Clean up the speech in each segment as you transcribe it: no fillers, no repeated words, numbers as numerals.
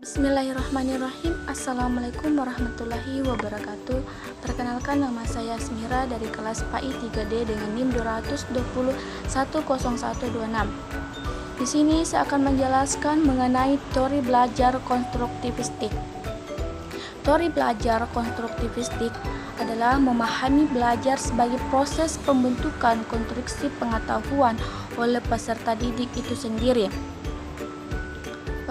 Bismillahirrahmanirrahim. Assalamualaikum warahmatullahi wabarakatuh. Perkenalkan, nama saya Asmira dari kelas PAI 3D dengan NIM 2210126. Di sini saya akan menjelaskan mengenai teori belajar konstruktivistik. Teori belajar konstruktivistik adalah memahami belajar sebagai proses pembentukan konstruksi pengetahuan oleh peserta didik itu sendiri.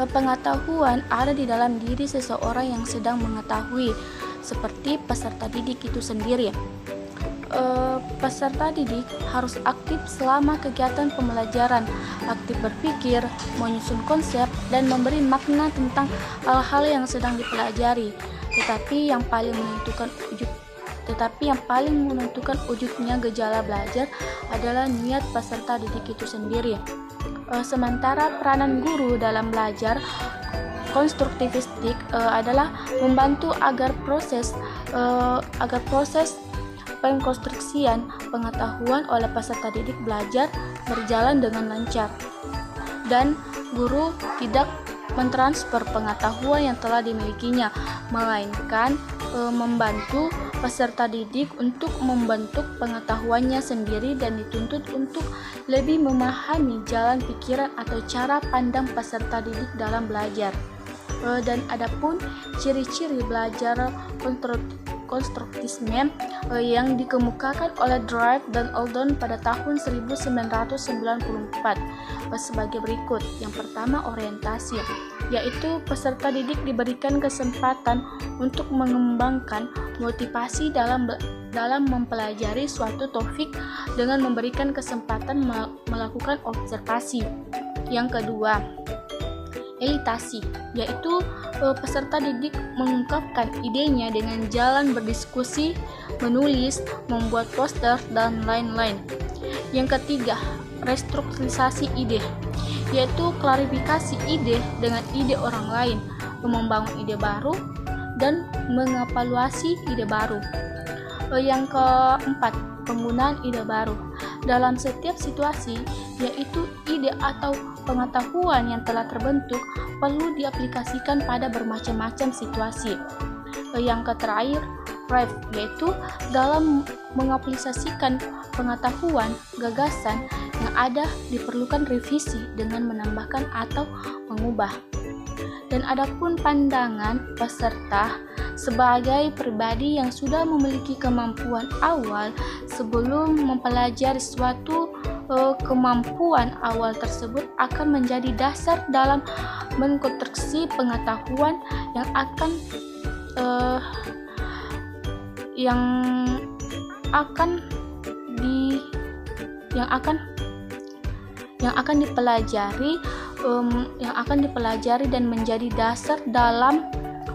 Pengetahuan ada di dalam diri seseorang yang sedang mengetahui, seperti peserta didik itu sendiri. Peserta didik harus aktif selama kegiatan pembelajaran, aktif berpikir, menyusun konsep, dan memberi makna tentang hal-hal yang sedang dipelajari. Tetapi yang paling menentukan wujudnya gejala belajar adalah niat peserta didik itu sendiri. Sementara peranan guru dalam belajar konstruktivistik adalah membantu agar proses pengkonstruksian pengetahuan oleh peserta didik belajar berjalan dengan lancar, dan guru tidak mentransfer pengetahuan yang telah dimilikinya, melainkan membantu peserta didik untuk membentuk pengetahuannya sendiri dan dituntut untuk lebih memahami jalan pikiran atau cara pandang peserta didik dalam belajar. Dan adapun ciri-ciri belajar konstruktisme yang dikemukakan oleh Drive dan Eldon pada tahun 1994 sebagai berikut. Yang pertama, orientasi, yaitu peserta didik diberikan kesempatan untuk mengembangkan motivasi dalam mempelajari suatu topik dengan memberikan kesempatan melakukan observasi. Yang kedua, elitasi, yaitu peserta didik mengungkapkan idenya dengan jalan berdiskusi, menulis, membuat poster, dan lain-lain. Yang ketiga, restrukturisasi ide, yaitu klarifikasi ide dengan ide orang lain, membangun ide baru, dan mengevaluasi ide baru. Yang keempat, penggunaan ide baru dalam setiap situasi, yaitu ide atau pengetahuan yang telah terbentuk perlu diaplikasikan pada bermacam-macam situasi. Yang terakhir, Drive, yaitu dalam mengaplikasikan pengetahuan, gagasan yang ada diperlukan revisi dengan menambahkan atau mengubah. Dan adapun pandangan peserta sebagai pribadi yang sudah memiliki kemampuan awal sebelum mempelajari suatu kemampuan awal tersebut akan menjadi dasar dalam mengkonstruksi pengetahuan yang akan dipelajari dan menjadi dasar dalam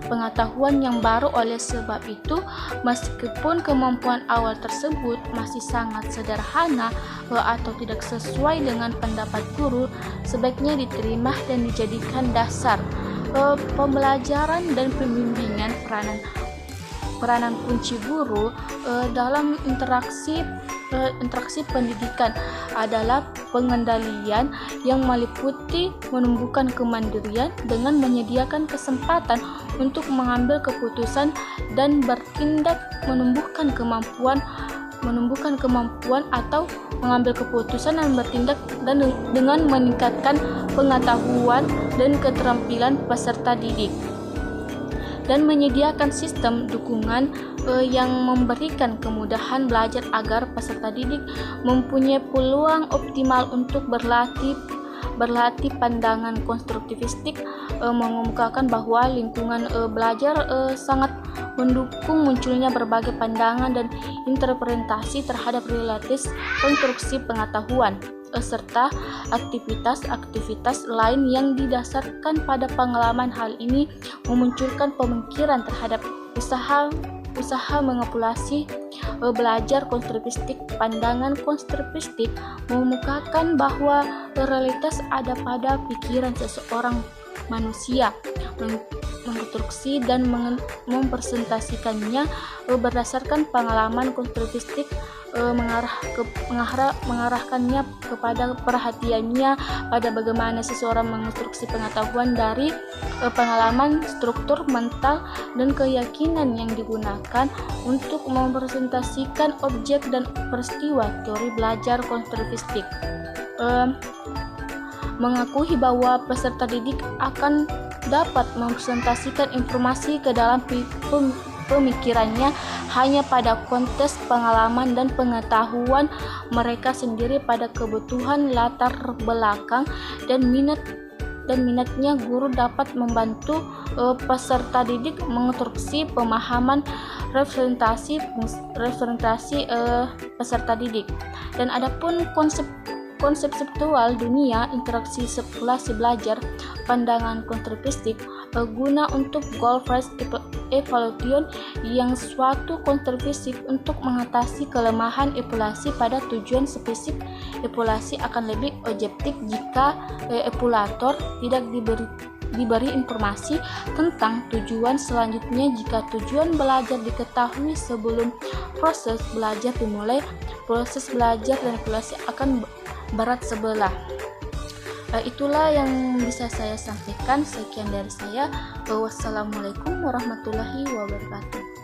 pengetahuan yang baru. Oleh sebab itu, meskipun kemampuan awal tersebut masih sangat sederhana atau tidak sesuai dengan pendapat guru, sebaiknya diterima dan dijadikan dasar pembelajaran dan pembimbingan. Peranan kunci guru dalam interaksi pendidikan adalah pengendalian yang meliputi menumbuhkan kemandirian dengan menyediakan kesempatan untuk mengambil keputusan dan bertindak, menumbuhkan kemampuan atau mengambil keputusan dan bertindak, dan dengan meningkatkan pengetahuan dan keterampilan peserta didik, dan menyediakan sistem dukungan yang memberikan kemudahan belajar agar peserta didik mempunyai peluang optimal untuk berlatih. Pandangan konstruktivistik mengemukakan bahwa lingkungan belajar sangat mendukung munculnya berbagai pandangan dan interpretasi terhadap realitas konstruksi pengetahuan, serta aktivitas-aktivitas lain yang didasarkan pada pengalaman. Hal ini memunculkan pemikiran terhadap usaha mengepulasi belajar konstruktivistik. Pandangan konstruktivistik mengemukakan bahwa realitas ada pada pikiran seseorang manusia, mengkonstruksi dan mempresentasikannya berdasarkan pengalaman konstruktivistik mengarahkannya kepada perhatiannya pada bagaimana seseorang mengonstruksi pengetahuan dari pengalaman, struktur mental, dan keyakinan yang digunakan untuk merepresentasikan objek dan peristiwa. Teori belajar konstruktivistik mengakui bahwa peserta didik akan dapat merepresentasikan informasi ke dalam pemikirannya hanya pada konteks pengalaman dan pengetahuan mereka sendiri pada kebutuhan latar belakang dan minatnya. Guru dapat membantu peserta didik mengonstruksi pemahaman representasi peserta didik. Dan adapun konsep konseptual dunia interaksi simulasi belajar, pandangan konstruktivistik guna untuk goal-based evaluation yang suatu konstruktivistik untuk mengatasi kelemahan evaluasi pada tujuan spesifik. Evaluasi akan lebih objektif jika evaluator tidak diberi informasi tentang tujuan selanjutnya. Jika tujuan belajar diketahui sebelum proses belajar dimulai, proses belajar dan evaluasi akan berat sebelah. Itulah yang bisa saya sampaikan. Sekian dari saya. Wassalamualaikum warahmatullahi wabarakatuh.